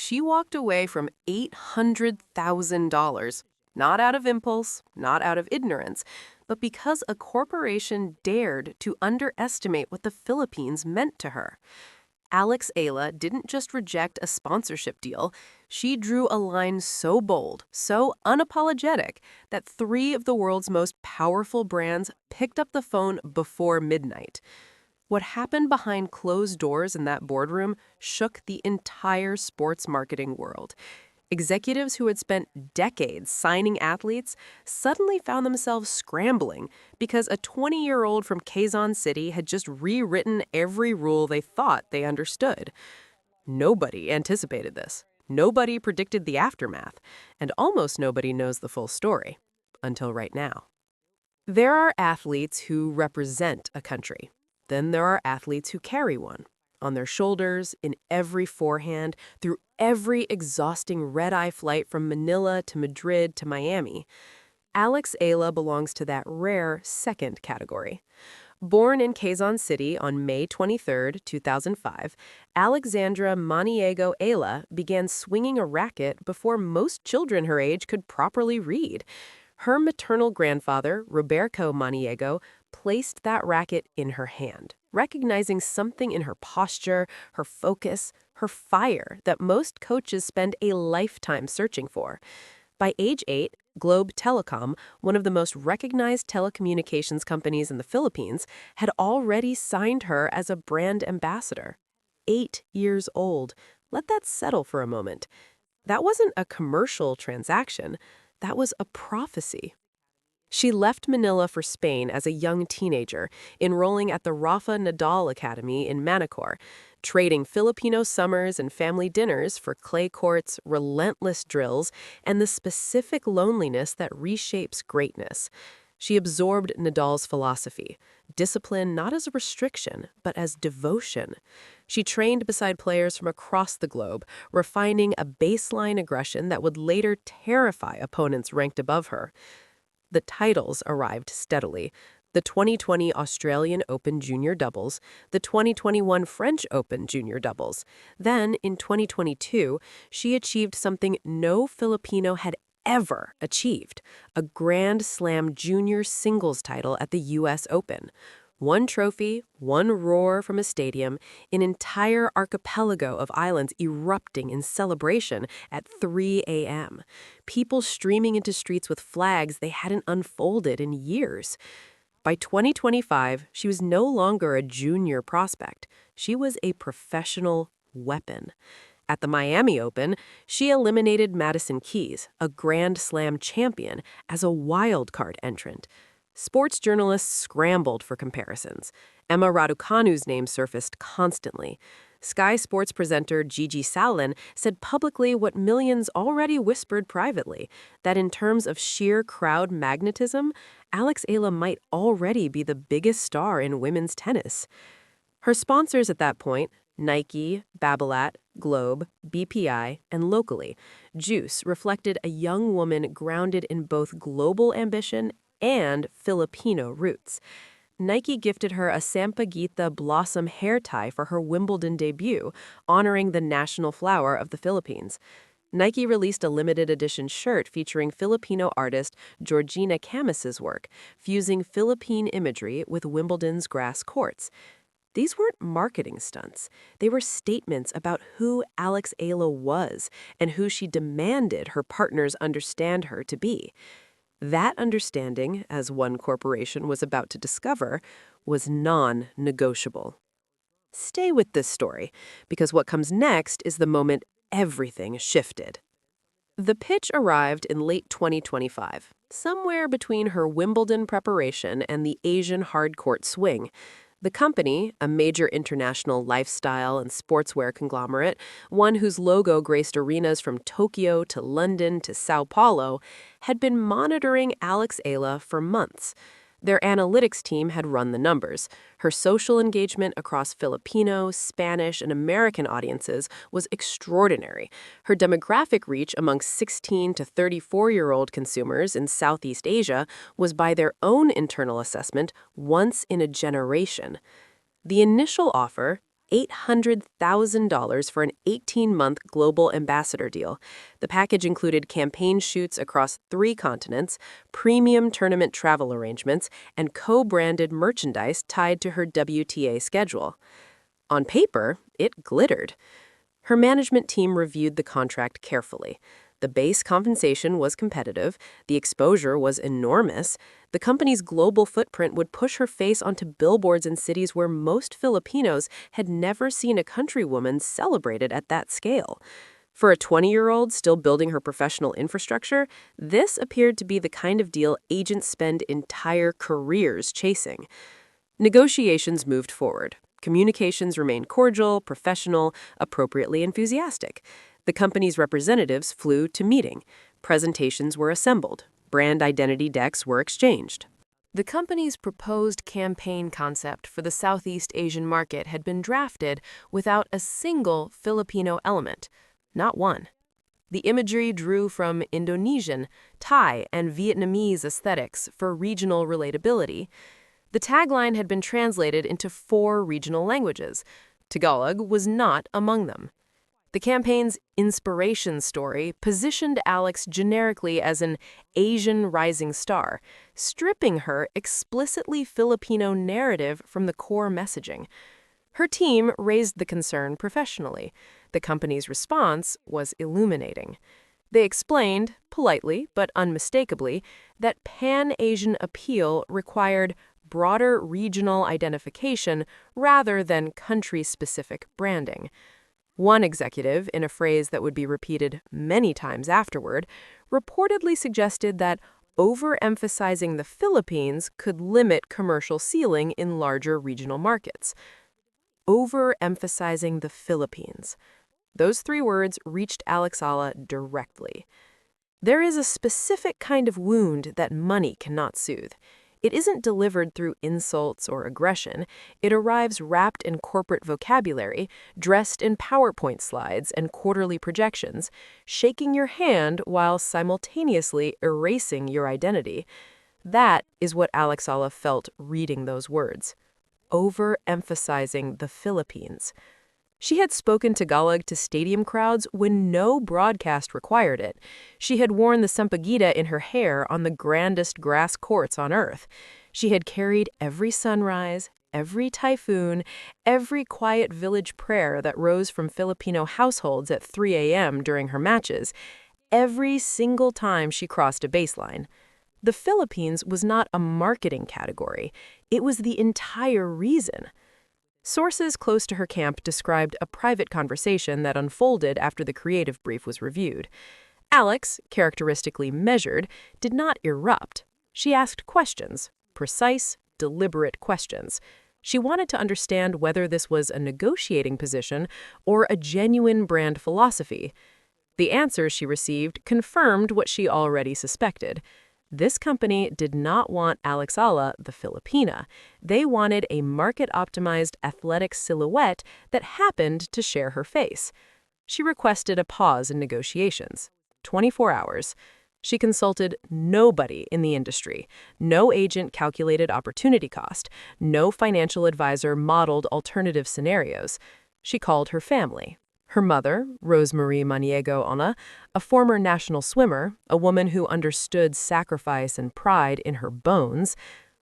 She walked away from $800,000, not out of impulse, not out of ignorance, but because a corporation dared to underestimate what the Philippines meant to her. Alex Eala didn't just reject a sponsorship deal, she drew a line so bold, so unapologetic, that three of the world's most powerful brands picked up the phone before midnight. What happened behind closed doors in that boardroom shook the entire sports marketing world. Executives who had spent decades signing athletes suddenly found themselves scrambling because a 20-year-old from Quezon City had just rewritten every rule they thought they understood. Nobody anticipated this. Nobody predicted the aftermath, and almost nobody knows the full story until right now. There are athletes who represent a country. Then there are athletes who carry one on their shoulders, in every forehand, through every exhausting red-eye flight from Manila to Madrid to Miami. Alex Eala belongs to that rare second category. Born in Quezon City on May 23, 2005, Alexandra Maniego Eala began swinging a racket before most children her age could properly read. Her maternal grandfather, Roberto Maniego, placed that racket in her hand, recognizing something in her posture, her focus, her fire that most coaches spend a lifetime searching for. By age 8, Globe Telecom, one of the most recognized telecommunications companies in the Philippines, had already signed her as a brand ambassador. 8 years old. Let that settle for a moment. That wasn't a commercial transaction. That was a prophecy. She left Manila for Spain as a young teenager, enrolling at the Rafa Nadal Academy in Manacor, trading Filipino summers and family dinners for clay courts, relentless drills, and the specific loneliness that reshapes greatness. She absorbed Nadal's philosophy, discipline not as a restriction, but as devotion. She trained beside players from across the globe, refining a baseline aggression that would later terrify opponents ranked above her. The titles arrived steadily. The 2020 Australian Open Junior Doubles, the 2021 French Open Junior Doubles. Then, in 2022, she achieved something no Filipino had ever achieved, a Grand Slam junior singles title at the U.S. Open. One trophy, one roar from a stadium, an entire archipelago of islands erupting in celebration at 3 a.m. People streaming into streets with flags they hadn't unfolded in years. By 2025, she was no longer a junior prospect. She was a professional weapon. At the Miami Open, she eliminated Madison Keys, a Grand Slam champion, as a wild card entrant. Sports journalists scrambled for comparisons. Emma Raducanu's name surfaced constantly. Sky Sports presenter Gigi Salin said publicly what millions already whispered privately, that in terms of sheer crowd magnetism, Alex Eala might already be the biggest star in women's tennis. Her sponsors at that point, Nike, Babolat, Globe, BPI, and locally, Juice reflected a young woman grounded in both global ambition and Filipino roots. Nike gifted her a Sampaguita blossom hair tie for her Wimbledon debut, honoring the national flower of the Philippines. Nike released a limited edition shirt featuring Filipino artist Georgina Camus's work, fusing Philippine imagery with Wimbledon's grass courts. These weren't marketing stunts. They were statements about who Alex Eala was and who she demanded her partners understand her to be. That understanding, as one corporation was about to discover, was non-negotiable. Stay with this story, because what comes next is the moment everything shifted. The pitch arrived in late 2025, somewhere between her Wimbledon preparation and the Asian hardcourt swing. The company, a major international lifestyle and sportswear conglomerate, one whose logo graced arenas from Tokyo to London to Sao Paulo, had been monitoring Alex Eala for months. Their analytics team had run the numbers. Her social engagement across Filipino, Spanish, and American audiences was extraordinary. Her demographic reach among 16 to 34-year-old consumers in Southeast Asia was, by their own internal assessment, once in a generation. The initial offer, $800,000 for an 18-month global ambassador deal. The package included campaign shoots across 3 continents, premium tournament travel arrangements, and co-branded merchandise tied to her WTA schedule. On paper, it glittered. Her management team reviewed the contract carefully. The base compensation was competitive, the exposure was enormous, the company's global footprint would push her face onto billboards in cities where most Filipinos had never seen a countrywoman celebrated at that scale. For a 20-year-old still building her professional infrastructure, this appeared to be the kind of deal agents spend entire careers chasing. Negotiations moved forward. Communications remained cordial, professional, appropriately enthusiastic. The company's representatives flew to meeting. Presentations were assembled. Brand identity decks were exchanged. The company's proposed campaign concept for the Southeast Asian market had been drafted without a single Filipino element. Not one. The imagery drew from Indonesian, Thai, and Vietnamese aesthetics for regional relatability. The tagline had been translated into 4 regional languages. Tagalog was not among them. The campaign's inspiration story positioned Alex generically as an Asian rising star, stripping her explicitly Filipino narrative from the core messaging. Her team raised the concern professionally. The company's response was illuminating. They explained, politely but unmistakably, that Pan-Asian appeal required broader regional identification rather than country-specific branding. One executive, in a phrase that would be repeated many times afterward, reportedly suggested that overemphasizing the Philippines could limit commercial ceiling in larger regional markets. Overemphasizing the Philippines. Those 3 words reached Alex Eala directly. There is a specific kind of wound that money cannot soothe. It isn't delivered through insults or aggression. It arrives wrapped in corporate vocabulary, dressed in PowerPoint slides and quarterly projections, shaking your hand while simultaneously erasing your identity. That is what Alex Eala felt reading those words. Overemphasizing the Philippines. She had spoken Tagalog to stadium crowds when no broadcast required it. She had worn the sampaguita in her hair on the grandest grass courts on earth. She had carried every sunrise, every typhoon, every quiet village prayer that rose from Filipino households at 3 a.m. during her matches, every single time she crossed a baseline. The Philippines was not a marketing category. It was the entire reason. Sources close to her camp described a private conversation that unfolded after the creative brief was reviewed. Alex, characteristically measured, did not erupt. She asked questions, precise, deliberate questions. She wanted to understand whether this was a negotiating position or a genuine brand philosophy. The answers she received confirmed what she already suspected. This company did not want Alex Eala, the Filipina. They wanted a market-optimized athletic silhouette that happened to share her face. She requested a pause in negotiations. 24 hours. She consulted nobody in the industry. No agent calculated opportunity cost. No financial advisor modeled alternative scenarios. She called her family. Her mother, Rosemarie Maniego Ona, a former national swimmer, a woman who understood sacrifice and pride in her bones,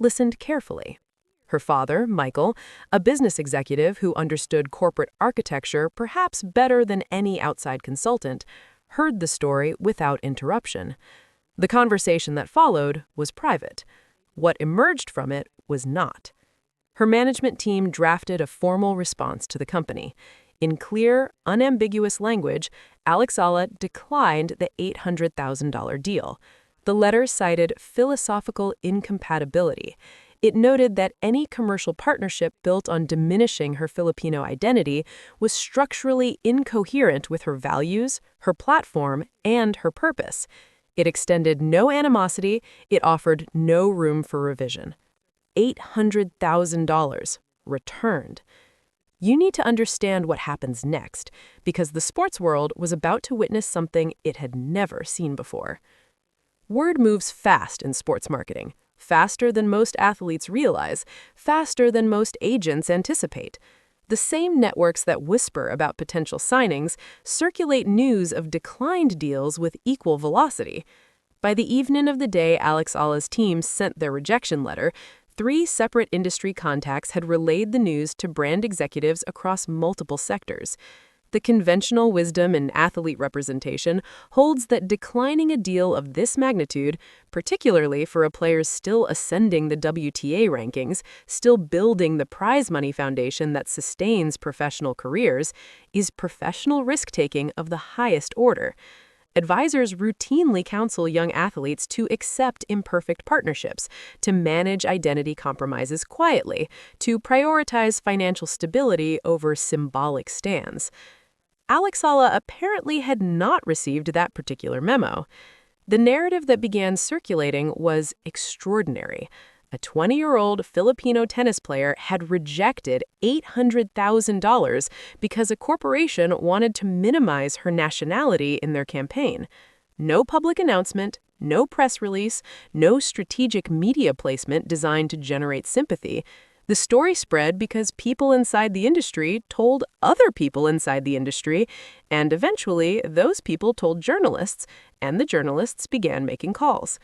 listened carefully. Her father, Michael, a business executive who understood corporate architecture perhaps better than any outside consultant, heard the story without interruption. The conversation that followed was private. What emerged from it was not. Her management team drafted a formal response to the company. In clear, unambiguous language, Alex Eala declined the $800,000 deal. The letter cited philosophical incompatibility. It noted that any commercial partnership built on diminishing her Filipino identity was structurally incoherent with her values, her platform, and her purpose. It extended no animosity. It offered no room for revision. $800,000 returned. You need to understand what happens next, because the sports world was about to witness something it had never seen before. Word moves fast in sports marketing, faster than most athletes realize, faster than most agents anticipate. The same networks that whisper about potential signings circulate news of declined deals with equal velocity. By the evening of the day Alex Eala's team sent their rejection letter, 3 separate industry contacts had relayed the news to brand executives across multiple sectors. The conventional wisdom in athlete representation holds that declining a deal of this magnitude, particularly for a player still ascending the WTA rankings, still building the prize money foundation that sustains professional careers, is professional risk-taking of the highest order. Advisors routinely counsel young athletes to accept imperfect partnerships, to manage identity compromises quietly, to prioritize financial stability over symbolic stands. Alex Eala apparently had not received that particular memo. The narrative that began circulating was extraordinary. A 20-year-old Filipino tennis player had rejected $800,000 because a corporation wanted to minimize her nationality in their campaign. No public announcement, no press release, no strategic media placement designed to generate sympathy. The story spread because people inside the industry told other people inside the industry, and eventually those people told journalists, and the journalists began making calls.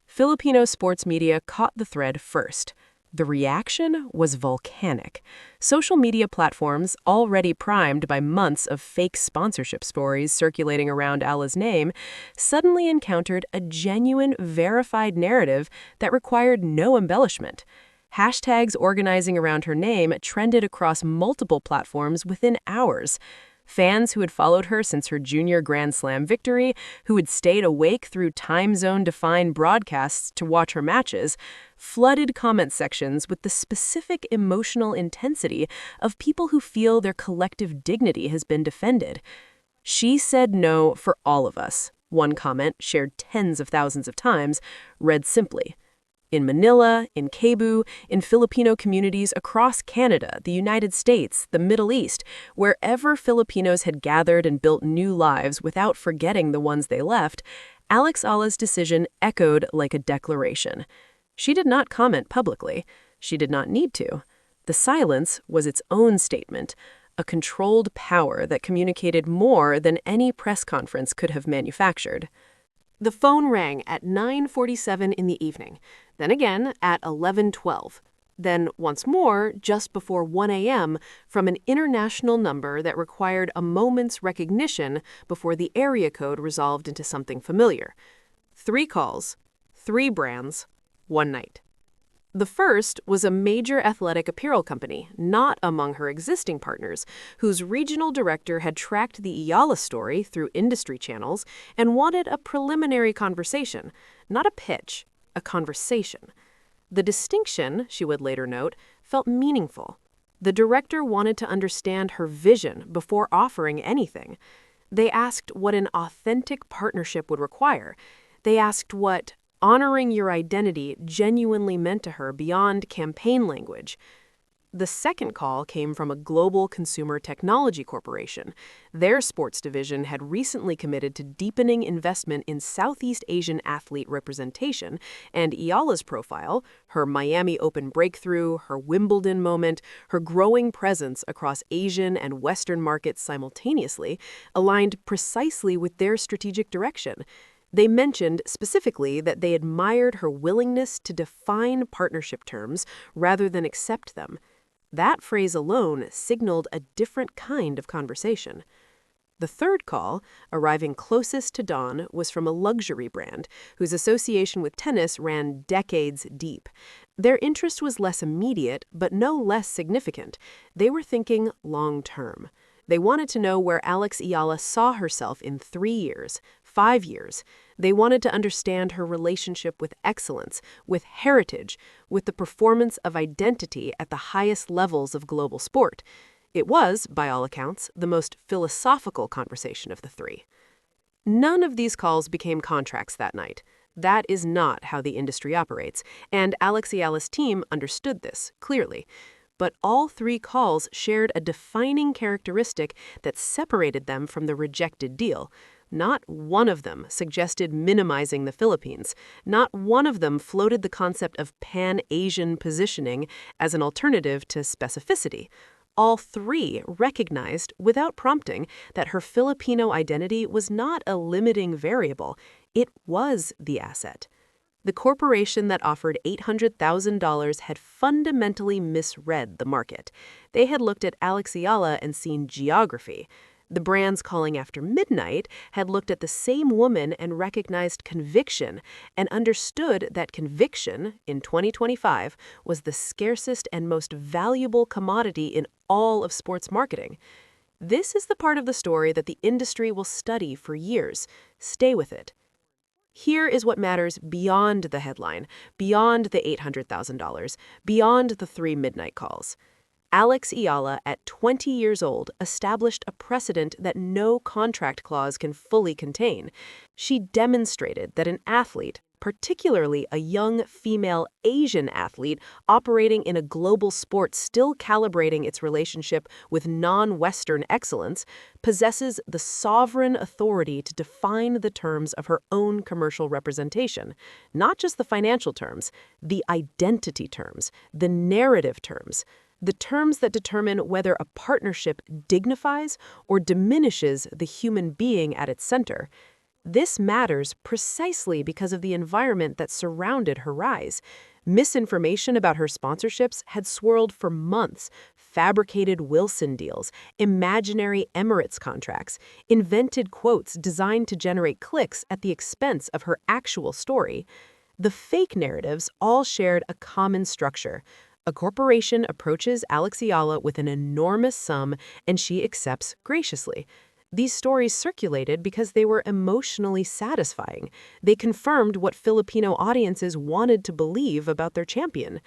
Filipino sports media caught the thread first. The reaction was volcanic. Social media platforms, already primed by months of fake sponsorship stories circulating around Eala's name, suddenly encountered a genuine, verified narrative that required no embellishment. Hashtags organizing around her name trended across multiple platforms within hours. Fans who had followed her since her junior Grand Slam victory, who had stayed awake through time zone-defined broadcasts to watch her matches, flooded comment sections with the specific emotional intensity of people who feel their collective dignity has been defended. "She said no for all of us," one comment, shared tens of thousands of times, read simply. In Manila, in Cebu, in Filipino communities across Canada, the United States, the Middle East, wherever Filipinos had gathered and built new lives without forgetting the ones they left, Alex Eala's decision echoed like a declaration. She did not comment publicly. She did not need to. The silence was its own statement, a controlled power that communicated more than any press conference could have manufactured. The phone rang at 9:47 in the evening, then again at 11:12, then once more just before 1 a.m. from an international number that required a moment's recognition before the area code resolved into something familiar. 3 calls, 3 brands, 1 night. The first was a major athletic apparel company, not among her existing partners, whose regional director had tracked the Eala story through industry channels and wanted a preliminary conversation, not a pitch, a conversation. The distinction, she would later note, felt meaningful. The director wanted to understand her vision before offering anything. They asked what an authentic partnership would require. They asked what honoring your identity genuinely meant to her beyond campaign language. The second call came from a global consumer technology corporation. Their sports division had recently committed to deepening investment in Southeast Asian athlete representation, and Eala's profile, her Miami Open breakthrough, her Wimbledon moment, her growing presence across Asian and Western markets simultaneously, aligned precisely with their strategic direction. They mentioned specifically that they admired her willingness to define partnership terms rather than accept them. That phrase alone signaled a different kind of conversation. The third call, arriving closest to dawn, was from a luxury brand whose association with tennis ran decades deep. Their interest was less immediate, but no less significant. They were thinking long-term. They wanted to know where Alex Eala saw herself in 3 years, 5 years. They wanted to understand her relationship with excellence, with heritage, with the performance of identity at the highest levels of global sport. It was, by all accounts, the most philosophical conversation of the 3. None of these calls became contracts that night. That is not how the industry operates, and Alex Eala's team understood this clearly. But all 3 calls shared a defining characteristic that separated them from the rejected deal. Not one of them suggested minimizing the Philippines. Not one of them floated the concept of pan-Asian positioning as an alternative to specificity. All three recognized, without prompting, that her Filipino identity was not a limiting variable. It was the asset. The corporation that offered $800,000 had fundamentally misread the market. They had looked at Alex Eala and seen geography. The brands calling after midnight had looked at the same woman and recognized conviction and understood that conviction, in 2025, was the scarcest and most valuable commodity in all of sports marketing. This is the part of the story that the industry will study for years. Stay with it. Here is what matters beyond the headline, beyond the $800,000, beyond the 3 midnight calls. Alex Eala, at 20 years old, established a precedent that no contract clause can fully contain. She demonstrated that an athlete, particularly a young female Asian athlete operating in a global sport still calibrating its relationship with non-Western excellence, possesses the sovereign authority to define the terms of her own commercial representation. Not just the financial terms, the identity terms, the narrative terms. The terms that determine whether a partnership dignifies or diminishes the human being at its center. This matters precisely because of the environment that surrounded her rise. Misinformation about her sponsorships had swirled for months. Fabricated Wilson deals, imaginary Emirates contracts, invented quotes designed to generate clicks at the expense of her actual story. The fake narratives all shared a common structure. A corporation approaches Alex Eala with an enormous sum, and she accepts graciously. These stories circulated because they were emotionally satisfying. They confirmed what Filipino audiences wanted to believe about their champion.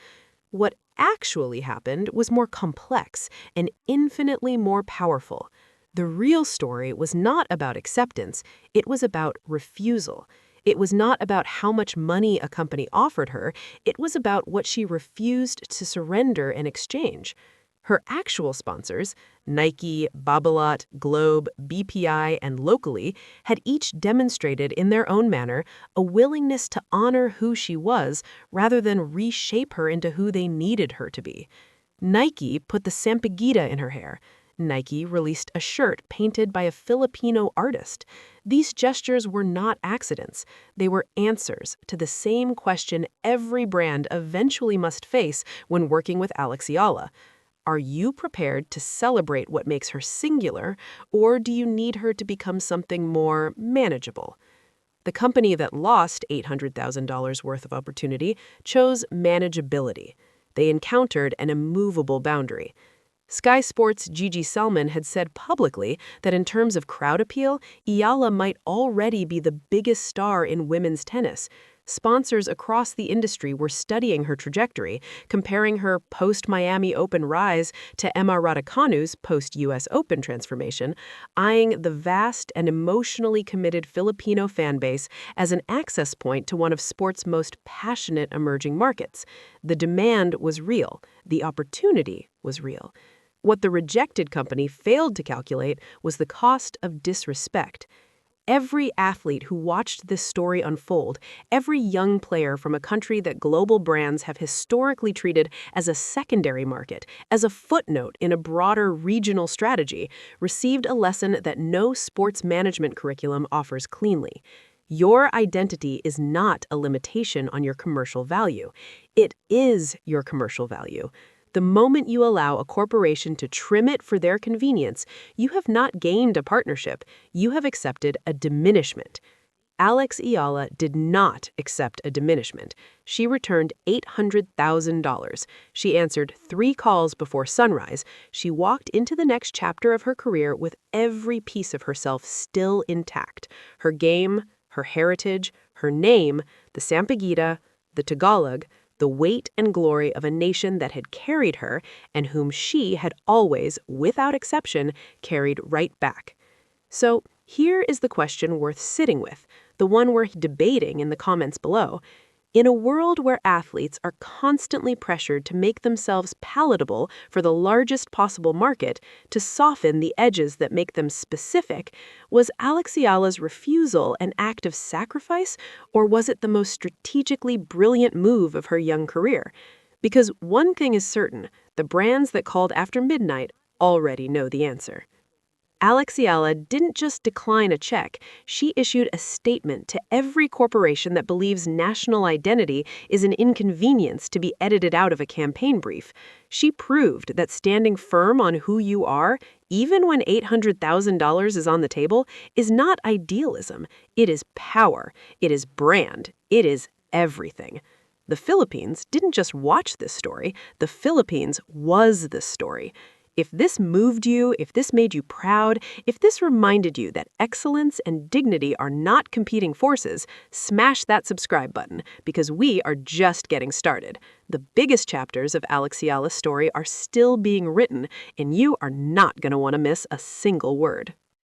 What actually happened was more complex and infinitely more powerful. The real story was not about acceptance, it was about refusal. It was not about how much money a company offered her, it was about what she refused to surrender in exchange. Her actual sponsors, Nike, Babolat, Globe, BPI, and Locally, had each demonstrated in their own manner a willingness to honor who she was rather than reshape her into who they needed her to be. Nike put the sampaguita in her hair. Nike released a shirt painted by a Filipino artist. These gestures were not accidents. They were answers to the same question every brand eventually must face when working with Alex Eala. Are you prepared to celebrate what makes her singular, or do you need her to become something more manageable? The company that lost $800,000 worth of opportunity chose manageability. They encountered an immovable boundary. Sky Sports' Gigi Selman had said publicly that in terms of crowd appeal, Eala might already be the biggest star in women's tennis. Sponsors across the industry were studying her trajectory, comparing her post-Miami Open rise to Emma Raducanu's post-US Open transformation, eyeing the vast and emotionally committed Filipino fan base as an access point to one of sport's most passionate emerging markets. The demand was real. The opportunity was real. What the rejected company failed to calculate was the cost of disrespect. Every athlete who watched this story unfold, every young player from a country that global brands have historically treated as a secondary market, as a footnote in a broader regional strategy, received a lesson that no sports management curriculum offers cleanly. Your identity is not a limitation on your commercial value. It is your commercial value. The moment you allow a corporation to trim it for their convenience, you have not gained a partnership, you have accepted a diminishment. Alex Eala did not accept a diminishment. She returned $800,000. She answered 3 calls before sunrise. She walked into the next chapter of her career with every piece of herself still intact. Her game, her heritage, her name, the Sampaguita, the Tagalog, the weight and glory of a nation that had carried her and whom she had always, without exception, carried right back. So here is the question worth sitting with, the one we're debating in the comments below. In a world where athletes are constantly pressured to make themselves palatable for the largest possible market, to soften the edges that make them specific, was Alex Eala's refusal an act of sacrifice, or was it the most strategically brilliant move of her young career? Because one thing is certain, the brands that called after midnight already know the answer. Alex Eala didn't just decline a check, she issued a statement to every corporation that believes national identity is an inconvenience to be edited out of a campaign brief. She proved that standing firm on who you are, even when $800,000 is on the table, is not idealism. It is power. It is brand. It is everything. The Philippines didn't just watch this story, the Philippines was the story. If this moved you, if this made you proud, if this reminded you that excellence and dignity are not competing forces, smash that subscribe button because we are just getting started. The biggest chapters of Alex Eala's story are still being written, and you are not going to want to miss a single word.